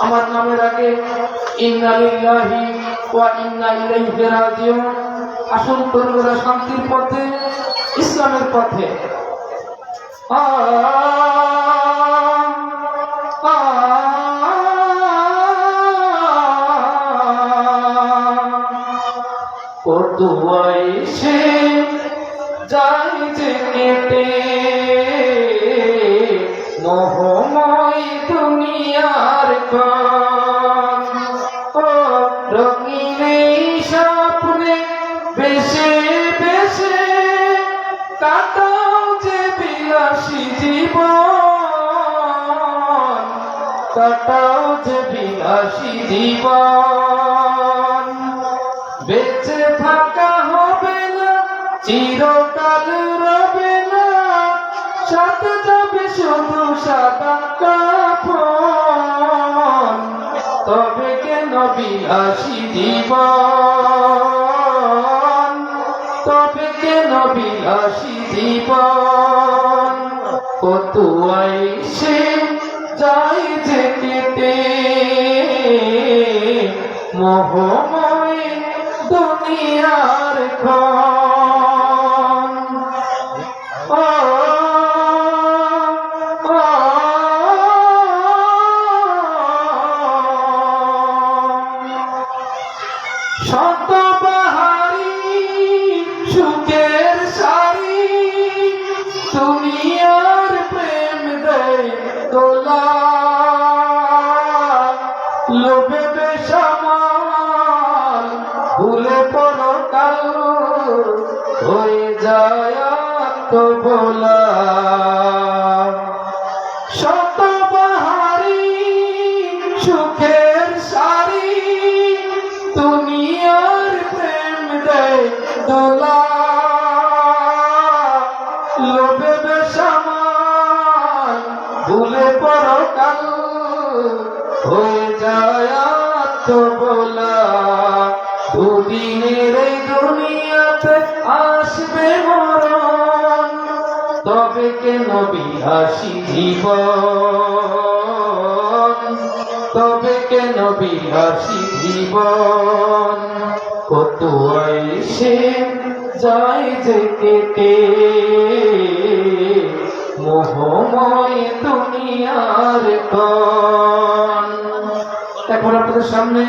আমার নামের আগে ইন্না লিল্লাহি ওয়া ইন্না ইলাইহি রাজিউন। আসুন তরুণরা শান্তির পথে, ইসলামের পথে। সে যাই যে কেটে মোহময় দুনিয়ার রঙিন স্বপ্নে বেশে বেশে কাটাও যে বিলাসী জীবন, কাটাও যে বিলাসী জীবন। বেঁচে থাকা হবে না, চিরকাল রবে না, সাথে যাবে শুধু সাদা কাফন। তবে কেন বিলাসী জীবন, তবে কেন বিলাসী জীবন। কত আইসে যাই যে কেটে মোহময় দুনিয়ার ক্ষণ। শত বাহারি সুখের সারি দুনিয়ার প্রেম দেয় দোলা, লোভে বেসামাল ভুলে পরকাল হয়ে যায় তো ভোলা। শত বাহারি সুখের সারি দুনিয়ার প্রেম দেয় দোলা, লোভে বেসামাল ভুলে পরকাল হয়ে যায় তো ভোলা। দুদিনের এই দুনিয়াতে আসবে মরণ, তবে কেন বিলাসী জীবন, তবে কেন বিলাসী জীবন। কত আইসে যায় যে কেটে মোহময় দুনিয়ার ক্ষণ। এখন আপনাদের সামনে